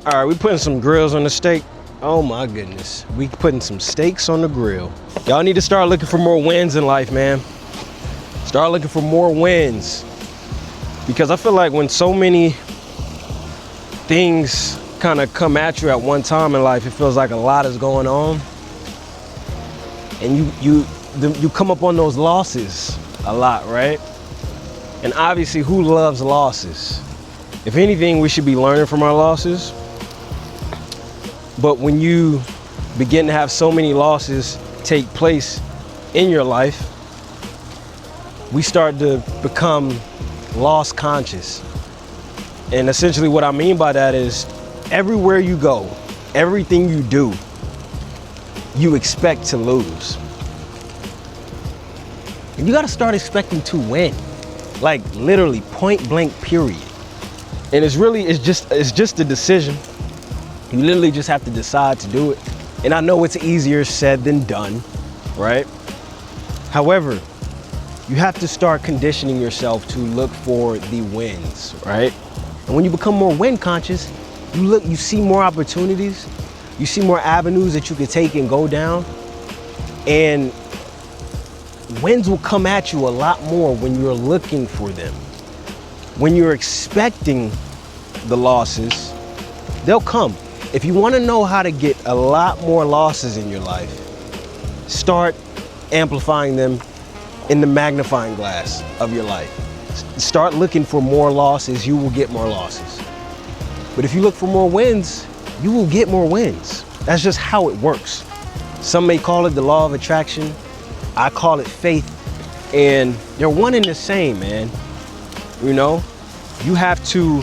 All right, we putting some grills on the steak. Oh my goodness. We putting some steaks on the grill. Y'all need to start looking for more wins in life, man. Start looking for more wins. Because I feel like when so many things kind of come at you at one time in life, it feels like a lot is going on. And you come up on those losses a lot, right? And obviously, who loves losses? If anything, we should be learning from our losses. But when you begin to have so many losses take place in your life, we start to become loss conscious. And essentially what I mean by that is everywhere you go, everything you do, you expect to lose. And you gotta start expecting to win. Like literally point blank period. And it's just a decision. You literally just have to decide to do it. And I know it's easier said than done, right? However, you have to start conditioning yourself to look for the wins, right? And when you become more win conscious, you see more opportunities, you see more avenues that you can take and go down. And wins will come at you a lot more when you're looking for them. When you're expecting the losses, they'll come. If you want to know how to get a lot more losses in your life, start amplifying them in the magnifying glass of your life. Start looking for more losses, you will get more losses. But if you look for more wins, you will get more wins. That's just how it works. Some may call it the law of attraction. I call it faith. And they're one and the same, man. You know, you have to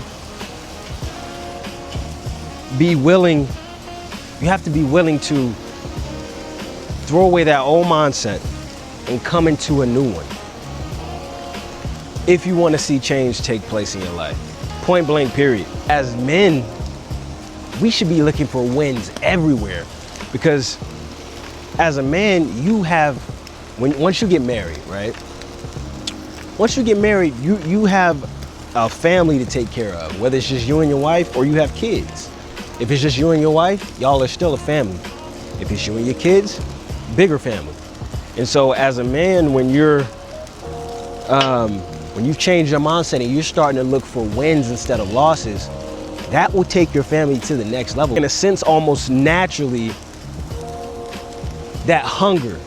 be willing, to throw away that old mindset and come into a new one if you want to see change take place in your life. Point blank period. As men, we should be looking for wins everywhere, because as a man, once you get married, right? Once you get married, you have a family to take care of, whether it's just you and your wife or you have kids. If it's just you and your wife, y'all are still a family. If it's you and your kids, bigger family. And so as a man, when you've changed your mindset and you're starting to look for wins instead of losses, that will take your family to the next level. In a sense, almost naturally, that hunger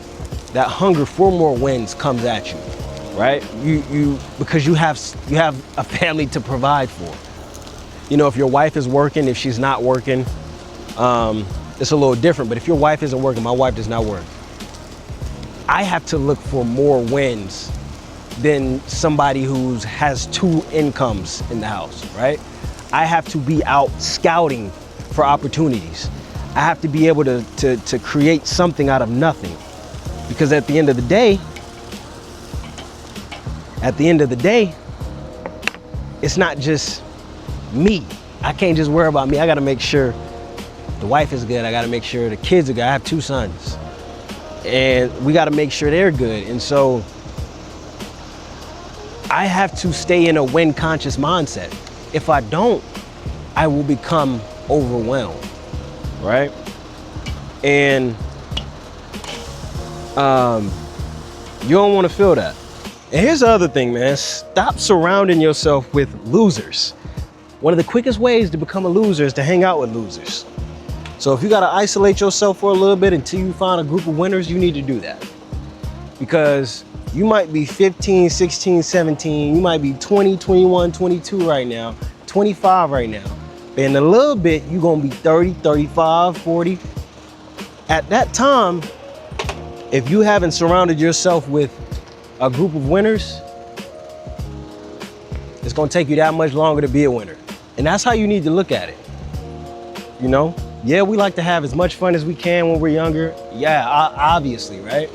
for more wins comes at you, right? Because you have a family to provide for. You know, if your wife is working, if she's not working, it's a little different. But if your wife isn't working, my wife does not work, I have to look for more wins than somebody who has two incomes in the house, right? I have to be out scouting for opportunities. I have to be able to create something out of nothing. Because at the end of the day, it's not just me. I can't just worry about me. I gotta make sure the wife is good. I gotta make sure the kids are good. I have 2 sons. And we gotta make sure they're good. And so I have to stay in a win conscious mindset. If I don't, I will become overwhelmed, right? And you don't wanna feel that. And here's the other thing, man. Stop surrounding yourself with losers. One of the quickest ways to become a loser is to hang out with losers. So if you gotta isolate yourself for a little bit until you find a group of winners, you need to do that. Because you might be 15, 16, 17, you might be 20, 21, 22 right now, 25 right now. But in a little bit, you're gonna be 30, 35, 40. At that time, if you haven't surrounded yourself with a group of winners, it's gonna take you that much longer to be a winner. And that's how you need to look at it. You know? Yeah, we like to have as much fun as we can when we're younger. Yeah, obviously, right?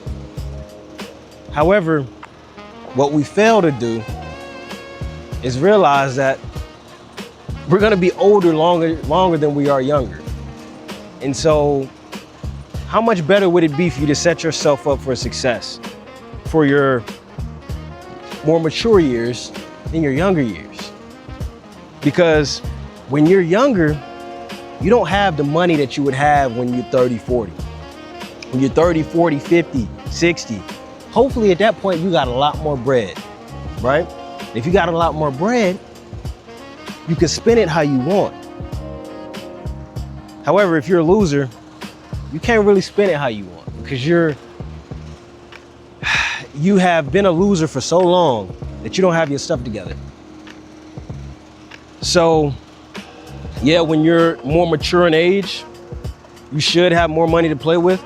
However, what we fail to do is realize that we're gonna be older longer than we are younger. And so, how much better would it be for you to set yourself up for success for your more mature years than your younger years? Because when you're younger, You don't have the money that you would have when you're 30, 40. When you're 30, 40, 50, 60, hopefully at that point you got a lot more bread, right? If you got a lot more bread, you can spend it how you want. However, if you're a loser, you can't really spend it how you want because you have been a loser for so long that you don't have your stuff together. So, yeah, when you're more mature in age, you should have more money to play with.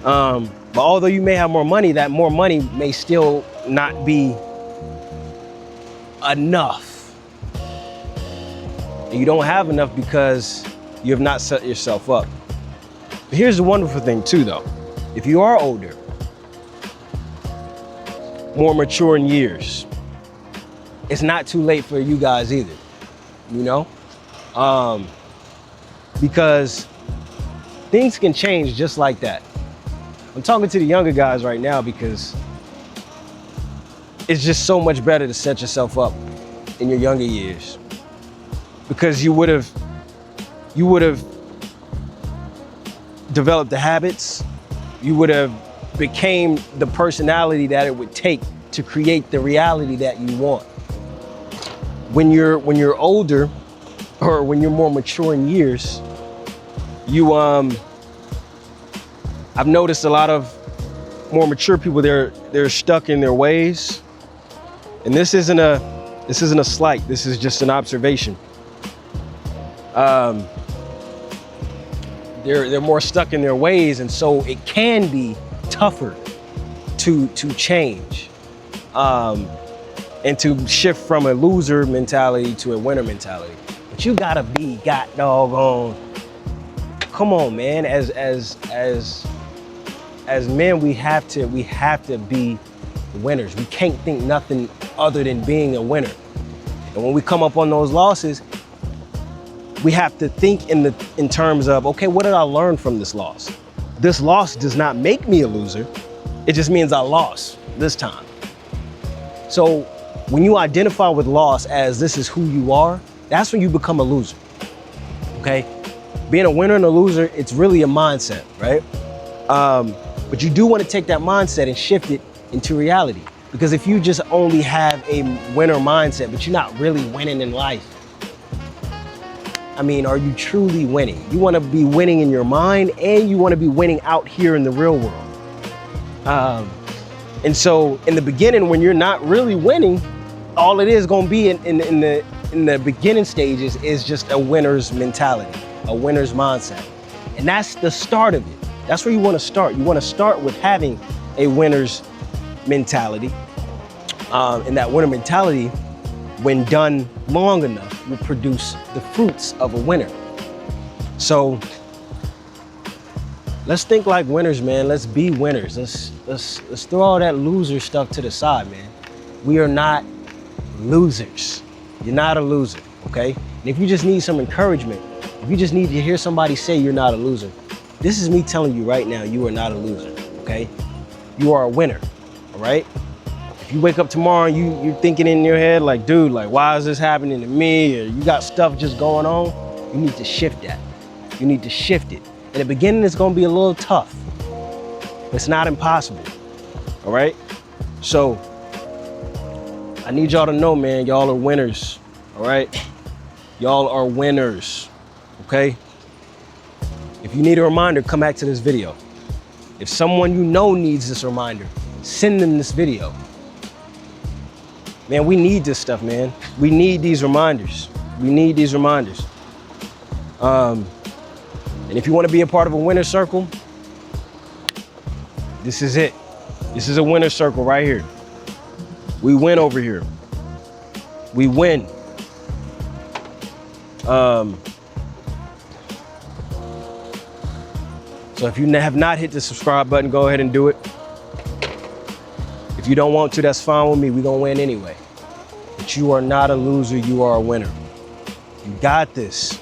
But although you may have more money, that more money may still not be enough. And you don't have enough because you have not set yourself up. But here's the wonderful thing too, though. If you are older, more mature in years, it's not too late for you guys either, you know? Because things can change just like that. I'm talking to the younger guys right now because it's just so much better to set yourself up in your younger years. Because you would have developed the habits, you would have became the personality that it would take to create the reality that you want. When you're older, or when you're more mature in years, I've noticed a lot of more mature people, they're stuck in their ways. And this isn't a slight, this is just an observation. They're more stuck in their ways, and so it can be tougher to change and to shift from a loser mentality to a winner mentality. But you gotta be doggone. Come on, man. As men, we have to be winners. We can't think nothing other than being a winner. And when we come up on those losses, we have to think in terms of, okay, what did I learn from this loss? This loss does not make me a loser. It just means I lost this time. So when you identify with loss as this is who you are, that's when you become a loser, okay? Being a winner and a loser, it's really a mindset, right? But you do want to take that mindset and shift it into reality. Because if you just only have a winner mindset, but you're not really winning in life, I mean, are you truly winning? You want to be winning in your mind, and you want to be winning out here in the real world. And so in the beginning, when you're not really winning, all it is going to be in the beginning stages is just a winner's mentality, a winner's mindset. And that's the start of it. That's where you want to start. You want to start with having a winner's mentality. And that winner mentality, when done long enough, will produce the fruits of a winner. So let's think like winners, man. Let's be winners. Let's throw all that loser stuff to the side, man. We are not losers. You're not a loser, okay? And if you just need some encouragement, if you just need to hear somebody say you're not a loser, this is me telling you right now, you are not a loser, okay? You are a winner, all right? If you wake up tomorrow and you're thinking in your head like, dude, like, why is this happening to me? Or you got stuff just going on, you need to shift that. You need to shift it. In the beginning, it's gonna be a little tough. It's not impossible, all right? So I need y'all to know, man, y'all are winners, all right? Y'all are winners, okay? If you need a reminder, come back to this video. If someone you know needs this reminder, send them this video. Man, we need this stuff, man. We need these reminders. We need these reminders. And if you want to be a part of a winner circle, this is it. This is a winner circle right here. We win over here. We win. So if you have not hit the subscribe button, go ahead and do it. If you don't want to, that's fine with me. We're gonna win anyway. But you are not a loser, you are a winner. You got this.